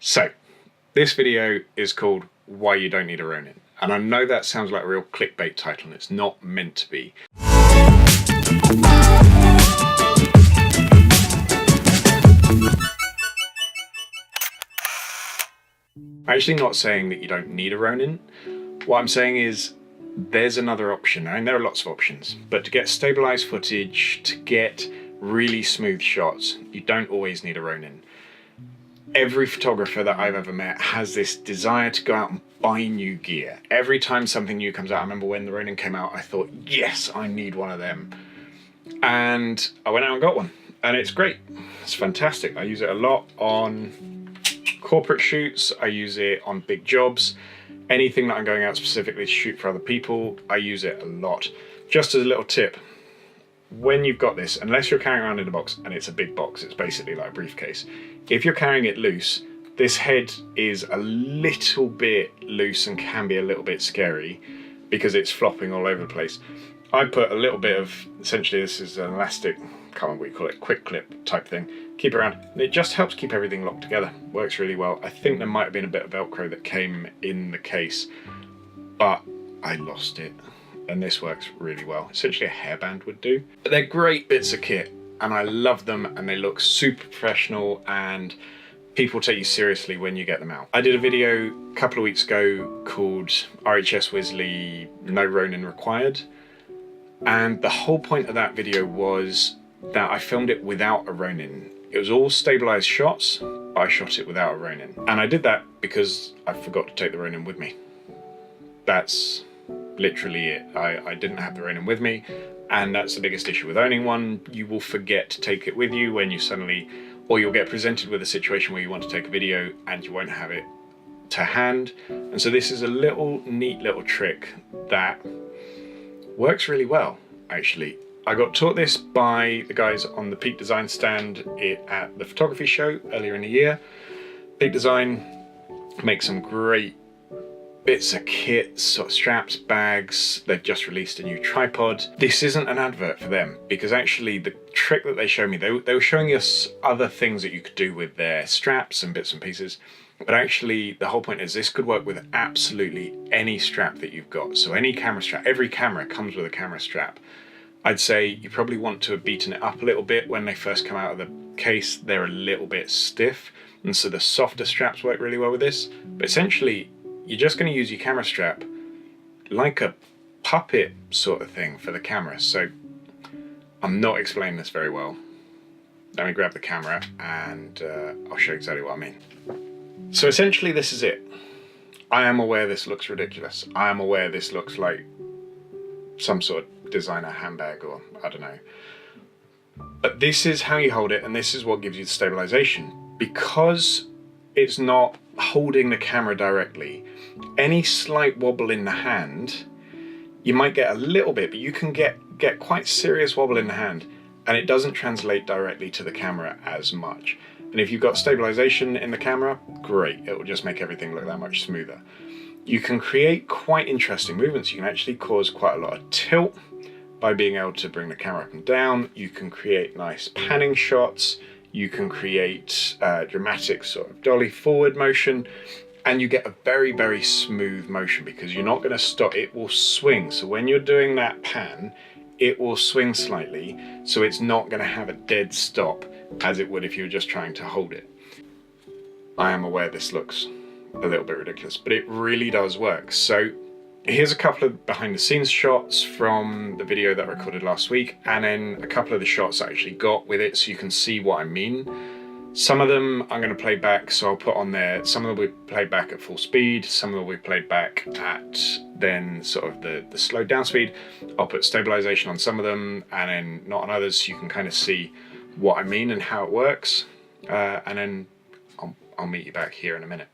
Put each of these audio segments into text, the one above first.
So, this video is called Why You Don't Need a Ronin. And I know that sounds like a real clickbait title, and it's not meant to be. I'm actually not saying that you don't need a Ronin. What I'm saying is there's another option. I mean, there are lots of options, but to get stabilized footage, to get really smooth shots, you don't always need a Ronin. Every photographer that I've ever met has this desire to go out and buy new gear. Every time something new comes out, I remember when the Ronin came out, I thought, yes, I need one of them. And I went out and got one, and it's great. It's fantastic. I use it a lot on corporate shoots. I use it on big jobs. Anything that I'm going out specifically to shoot for other people, I use it a lot. Just as a little tip, when you've got this, unless you're carrying around in a box, and it's a big box, it's basically like a briefcase. If you're carrying it loose, this head is a little bit loose and can be a little bit scary because it's flopping all over the place. I put a little bit of, essentially this is an elastic, I can't remember what you call it, quick clip type thing, keep it around, and it just helps keep everything locked together. Works really well. I think there might have been a bit of Velcro that came in the case, but I lost it. And this works really well. Essentially a hairband would do. But they're great bits of kit, and I love them, and they look super professional, and people take you seriously when you get them out. I did a video a couple of weeks ago called RHS Wisley No Ronin Required, and the whole point of that video was that I filmed it without a Ronin. It was all stabilized shots, but I shot it without a Ronin. And I did that because I forgot to take the Ronin with me. That's literally it. I didn't have the Ronin with me, and that's the biggest issue with owning one. You will forget to take it with you when you suddenly, or you'll get presented with a situation where you want to take a video and you won't have it to hand. And so this is a little neat little trick that works really well, actually. I got taught this by the guys on the Peak Design stand at the photography show earlier in the year. Peak Design makes some great bits of kit, sort of straps, bags. They've just released a new tripod. This isn't an advert for them, because actually the trick that they showed me, they were showing us other things that you could do with their straps and bits and pieces. But actually the whole point is this could work with absolutely any strap that you've got. So any camera strap, every camera comes with a camera strap. I'd say you probably want to have beaten it up a little bit when they first come out of the case. They're a little bit stiff, and so the softer straps work really well with this. But essentially, you're just going to use your camera strap like a puppet sort of thing for the camera. So I'm not explaining this very well. Let me grab the camera and I'll show you exactly what I mean. So essentially this is it. I am aware this looks ridiculous. I am aware this looks like some sort of designer handbag, or I don't know. But this is how you hold it, and this is what gives you the stabilization. Because it's not holding the camera directly, any slight wobble in the hand, you might get a little bit, but you can get quite serious wobble in the hand, and it doesn't translate directly to the camera as much. And if you've got stabilization in the camera, great, it will just make everything look that much smoother. You can create quite interesting movements. You can actually cause quite a lot of tilt by being able to bring the camera up and down. You can create nice panning shots. You can create dramatic sort of dolly forward motion, and you get a very, very smooth motion because you're not going to stop. It will swing. So when you're doing that pan, it will swing slightly. So it's not going to have a dead stop as it would if you were just trying to hold it. I am aware this looks a little bit ridiculous, but it really does work. So here's a couple of behind the scenes shots from the video that I recorded last week, and then a couple of the shots I actually got with it so you can see what I mean. Some of them I'm going to play back, so I'll put on there, some of them will be played back at full speed, some of them will be played back at then sort of the slowed down speed. I'll put stabilization on some of them and then not on others, so you can kind of see what I mean and how it works. And then I'll meet you back here in a minute.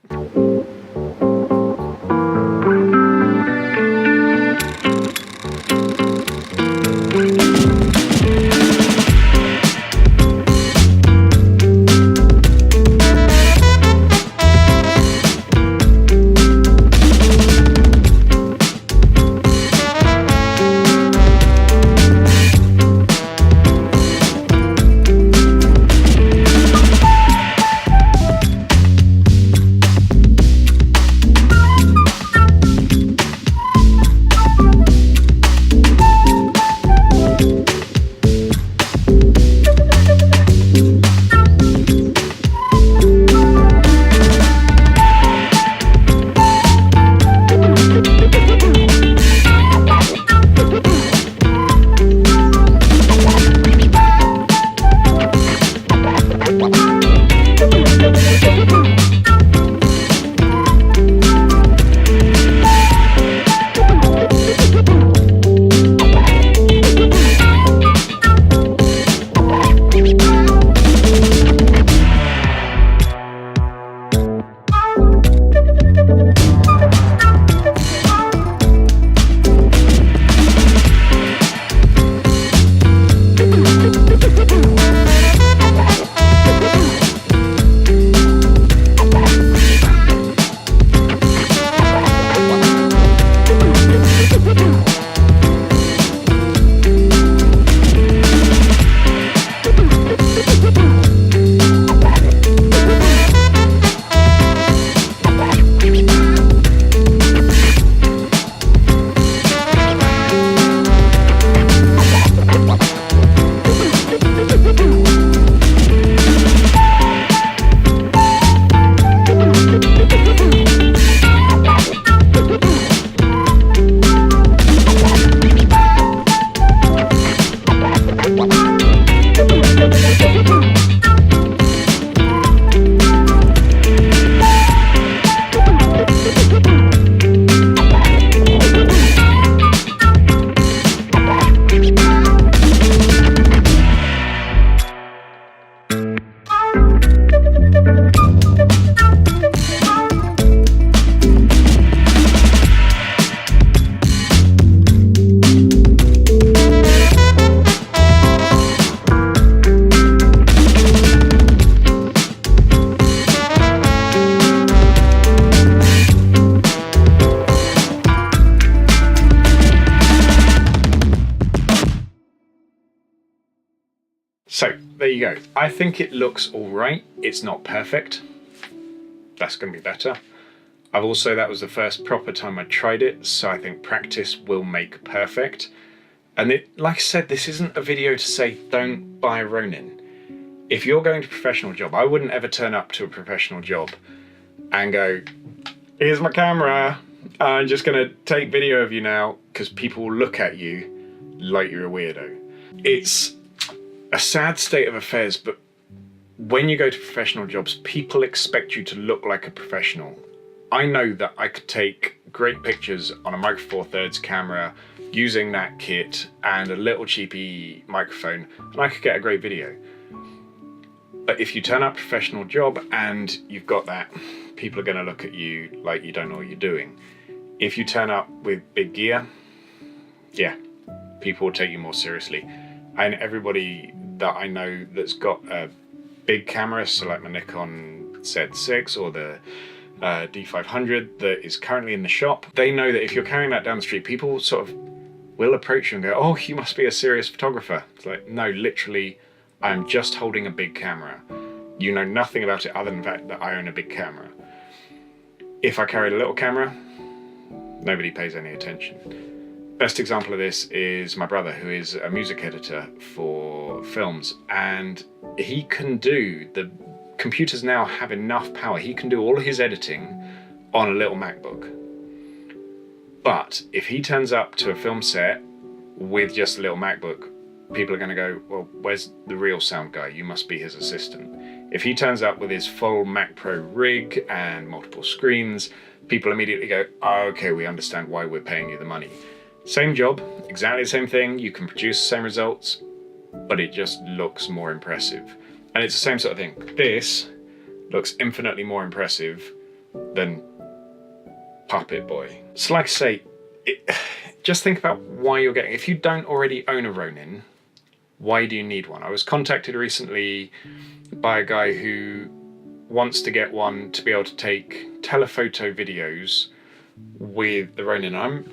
So there you go. I think it looks all right. It's not perfect. That's going to be better. That was the first proper time I tried it, so I think practice will make perfect. And like I said, this isn't a video to say don't buy a Ronin. If you're going to a professional job, I wouldn't ever turn up to a professional job and go, here's my camera, I'm just going to take video of you now, because people will look at you like you're a weirdo. It's a sad state of affairs, but when you go to professional jobs, people expect you to look like a professional. I know that I could take great pictures on a Micro Four Thirds camera using that kit and a little cheapy microphone, and I could get a great video. But if you turn up a professional job and you've got that, people are going to look at you like you don't know what you're doing. If you turn up with big gear, yeah, people will take you more seriously. And everybody that I know that's got a big camera, so like my Nikon Z6 or the D500 that is currently in the shop, they know that if you're carrying that down the street, people sort of will approach you and go, oh, you must be a serious photographer. It's like, no, literally, I'm just holding a big camera. You know nothing about it other than the fact that I own a big camera. If I carried a little camera, nobody pays any attention. Best example of this is my brother, who is a music editor for films, and he can do, the computers now have enough power, he can do all his editing on a little MacBook. But if he turns up to a film set with just a little MacBook, people are going to go, well, where's the real sound guy? You must be his assistant. If he turns up with his full Mac Pro rig and multiple screens, people immediately go, oh, okay, we understand why we're paying you the money. Same job, exactly the same thing, you can produce the same results, but it just looks more impressive. And it's the same sort of thing. This looks infinitely more impressive than Puppet Boy. So like I say, just think about why you're getting, if you don't already own a Ronin, why do you need one? I was contacted recently by a guy who wants to get one to be able to take telephoto videos with the Ronin.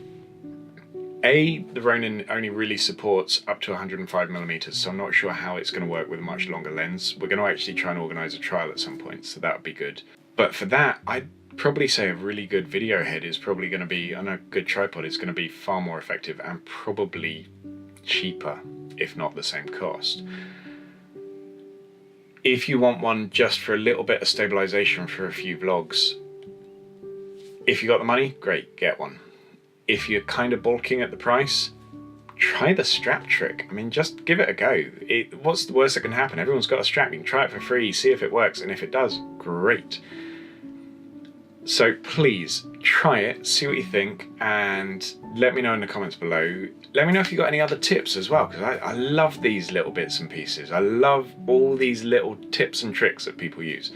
The Ronin only really supports up to 105mm, so I'm not sure how it's going to work with a much longer lens. We're going to actually try and organise a trial at some point, so that would be good. But for that, I'd probably say a really good video head is probably going to be, and a good tripod is going to be far more effective and probably cheaper, if not the same cost. If you want one just for a little bit of stabilisation for a few vlogs, if you got the money, great, get one. If you're kind of balking at the price, try the strap trick. I mean, just give it a go. What's the worst that can happen? Everyone's got a strap. You can try it for free, see if it works, and if it does, great. So please try it, see what you think, and let me know in the comments below. Let me know if you got any other tips as well, because I love these little bits and pieces. I love all these little tips and tricks that people use.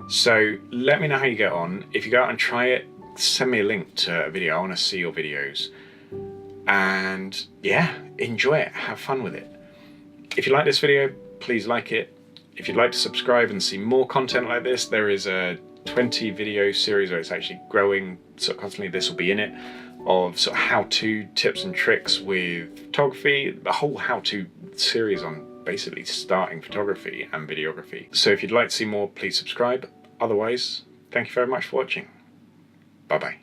So let me know how you get on. If you go out and try it, send me a link to a video. I want to see your videos. And yeah, enjoy it. Have fun with it. If you like this video, please like it. If you'd like to subscribe and see more content like this, there is a 20 video series where it's actually growing sort of constantly. This will be in it, of sort of how-to tips and tricks with photography, the whole how-to series on basically starting photography and videography. So if you'd like to see more, please subscribe. Otherwise, thank you very much for watching. Bye bye.